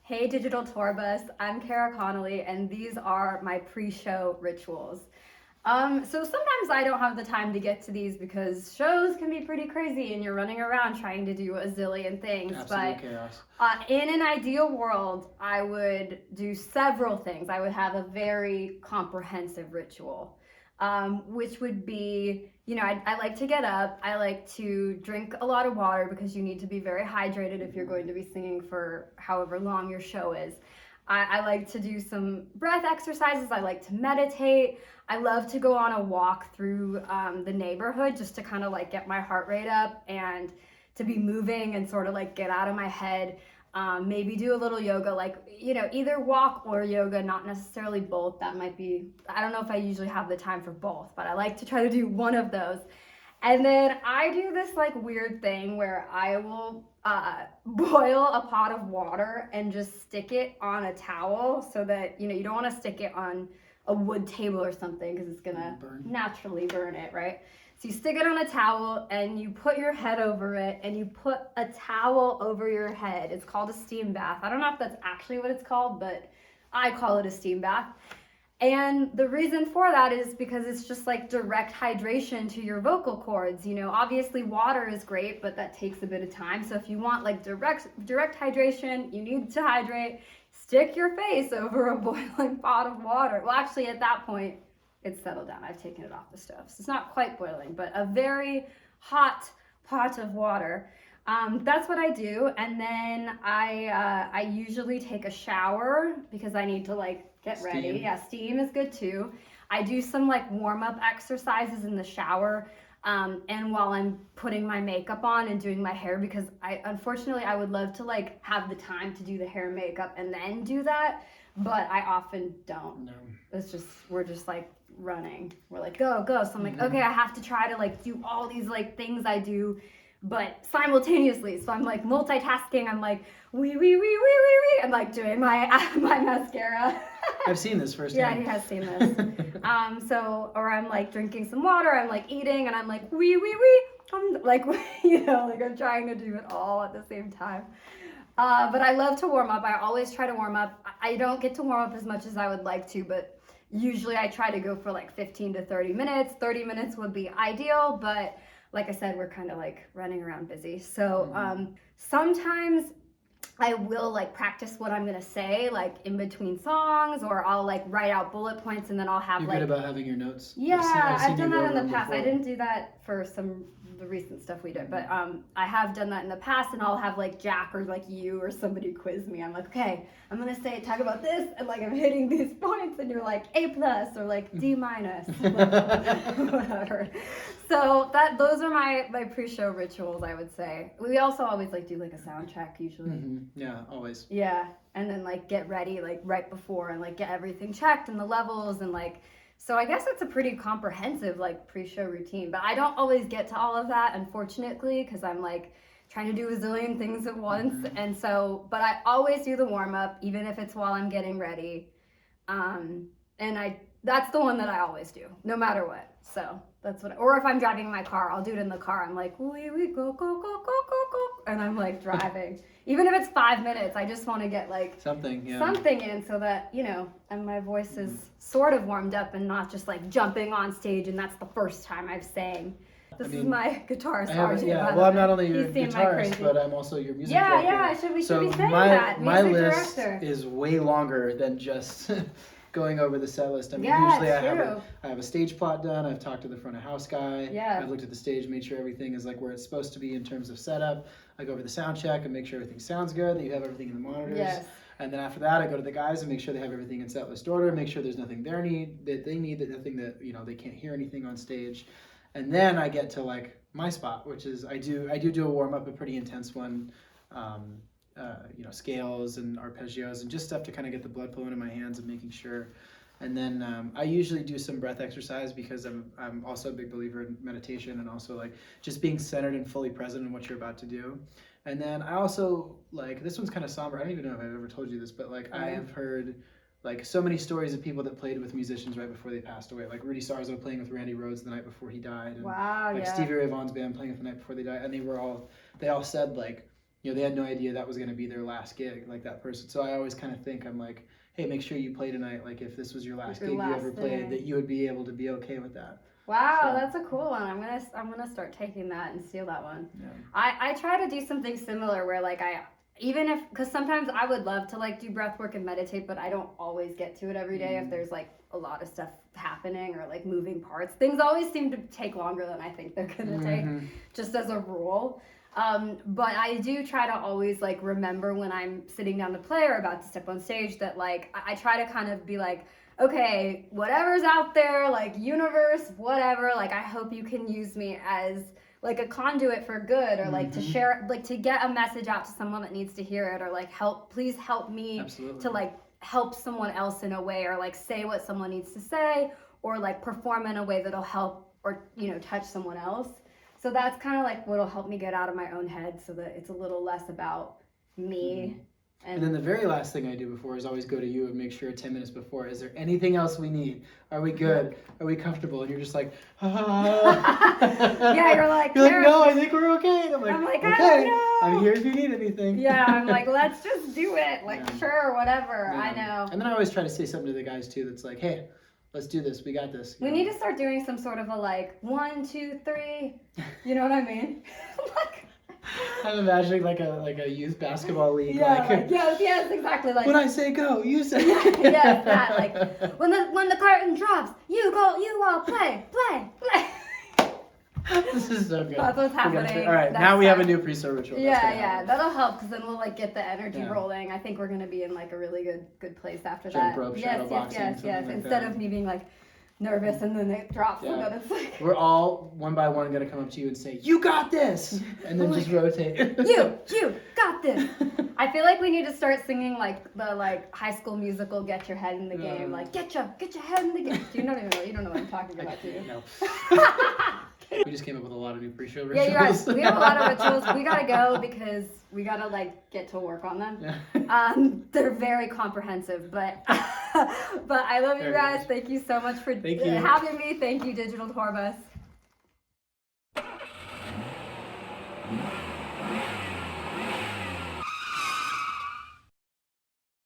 Hey Digital Tour Bus, I'm Connolly, and these are my pre-show rituals. So sometimes I don't have the time to get to these because shows can be pretty crazy and you're running around trying to do a zillion things. Absolute chaos. In an ideal world, I would do several things. I would have a very comprehensive ritual, which would be, I like to get up. I like to drink a lot of water because you need to be very hydrated if you're going to be singing for however long your show is. I like to do some breath exercises. I like to meditate. I love to go on a walk through the neighborhood just to kind of like get my heart rate up and to be moving and sort of like get out of my head. Maybe do a little yoga, like, either walk or yoga, not necessarily both. That might be, I don't know if I usually have the time for both, but I like to try to do one of those. And then I do this like weird thing where I will boil a pot of water and just stick it on a towel so that, you don't want to stick it on a wood table or something because it's going to naturally burn it, right? So you stick it on a towel and you put your head over it and you put a towel over your head. It's called a steam bath. I don't know if that's actually what it's called, but I call it a steam bath. And the reason for that is because it's just like direct hydration to your vocal cords. Obviously water is great, but that takes a bit of time. So if you want like direct hydration, you need to hydrate. Stick your face over a boiling pot of water. Well, actually at that point, it's settled down. I've taken it off the stove. So it's not quite boiling, but a very hot pot of water. That's what I do. And then I usually take a shower because I need to like get ready. Yeah, steam is good too. I do some like warm up exercises in the shower. And while I'm putting my makeup on and doing my hair, because unfortunately I would love to like have the time to do the hair and makeup and then do that, but I often don't. No. We're just like running. We're like, go. So I'm like, okay, I have to try to like do all these like things I do, but simultaneously. So I'm like multitasking. I'm like, wee, and like doing my mascara. I've seen this firsthand. Yeah, he has seen this. Or I'm like drinking some water, I'm like eating, and I'm like, wee. I'm like, like I'm trying to do it all at the same time. But I love to warm up. I always try to warm up. I don't get to warm up as much as I would like to, but usually I try to go for like 15 to 30 minutes. 30 minutes would be ideal, but like I said, we're kind of like running around busy. So sometimes I will like practice what I'm gonna say like in between songs, or I'll like write out bullet points and then I'll have You're good about having your notes. Yeah, I've seen done that in the past. Before. I didn't do that for the recent stuff we did, but I have done that in the past, and I'll have like Jack or like you or somebody quiz me. I'm like, okay, I'm gonna talk about this, and like I'm hitting these points, and you're like A+ or like D-, whatever. So those are my pre-show rituals, I would say. We also always like do like a sound check usually. Yeah, always. Yeah, and then like get ready like right before and like get everything checked and the levels and like. So I guess it's a pretty comprehensive like pre-show routine, but I don't always get to all of that, unfortunately, because I'm like trying to do a zillion things at once. And so, but I always do the warm-up, even if it's while I'm getting ready. And that's the one that I always do, no matter what. So that's or if I'm driving my car, I'll do it in the car. I'm like, wee, go, and I'm like driving. Even if it's 5 minutes, I just want to get like something in so that, and my voice is sort of warmed up and not just like jumping on stage and that's the first time I've sang. This is my guitarist, RJ. Well, I'm not only your guitarist, but I'm also your music director. Yeah, we should be saying that. My list is way longer than just going over the set list. I mean, usually I have a stage plot done. I've talked to the front of house guy. Yeah. I've looked at the stage, made sure everything is like where it's supposed to be in terms of setup. I go over the sound check and make sure everything sounds good, that you have everything in the monitors. Yes. And then after that, I go to the guys and make sure they have everything in set list order, make sure there's nothing that they need, that nothing that, they can't hear anything on stage. And then I get to like my spot, which is I do a warm up, a pretty intense one, scales and arpeggios and just stuff to kind of get the blood flowing in my hands and making sure. And then I usually do some breath exercise because I'm also a big believer in meditation and also like just being centered and fully present in what you're about to do. And then I also like, this one's kind of somber. I don't even know if I've ever told you this, but like I have heard like so many stories of people that played with musicians right before they passed away. Like Rudy Sarzo playing with Randy Rhoads the night before he died. And wow, like Stevie Ray Vaughan's band playing with the night before they died. And they all said like you know, they had no idea that was going to be their last gig, like that person. So I always kind of think, I'm like, hey, make sure you play tonight. Like if this was your last gig you ever played, that you would be able to be okay with that. Wow, So, that's a cool one. I'm gonna start taking that and steal that one. yeah. I try to do something similar where like even if, because sometimes I would love to like do breath work and meditate, but I don't always get to it every day if there's like a lot of stuff happening or like moving parts. Things always seem to take longer than I think they're gonna take, just as a rule. But I do try to always like remember when I'm sitting down to play or about to step on stage that like I try to kind of be like, okay, whatever's out there, like universe, whatever, like I hope you can use me as like a conduit for good, or like to share, like to get a message out to someone that needs to hear it, or like please help me to like help someone else in a way, or like say what someone needs to say, or like perform in a way that'll help or, you know, touch someone else. So that's kind of like what'll help me get out of my own head so that it's a little less about me. And then the very last thing I do before is always go to you and make sure 10 minutes before, is there anything else we need? Are we good? Are we comfortable? And you're just like, yeah, you're like, no, I think we're okay. And I'm like, I okay, don't know. I'm here if you need anything. Yeah, I'm like, let's just do it. Like, sure, whatever. Yeah. I know. And then I always try to say something to the guys too that's like, hey, let's do this. We got this. We need to start doing some sort of a like 1, 2, 3. You know what I mean? Like, I'm imagining like a youth basketball league. Yeah, like, yes, exactly. Like when I say go, you say. yes, that like when the curtain drops, you all play. This is so good. That's what's happening. All right, now we have a new Preshow ritual. Yeah, that'll help because then we'll like get the energy rolling. I think we're gonna be in like a really good place after that. Yes. Instead of me being like nervous and then it drops and then it's like we're all one by one gonna come up to you and say, "You got this," and then just rotate. You got this. I feel like we need to start singing like the like High School Musical, "Get Your Head in the Game," like get your head in the game. You don't know what I'm talking about, do you? No. We just came up with a lot of new pre-show rituals. Yeah, you're right. We have a lot of rituals. We gotta go because we gotta like get to work on them. Yeah. They're very comprehensive, but I love you guys. Thank you so much for having me. Thank you, Digital Tour Bus.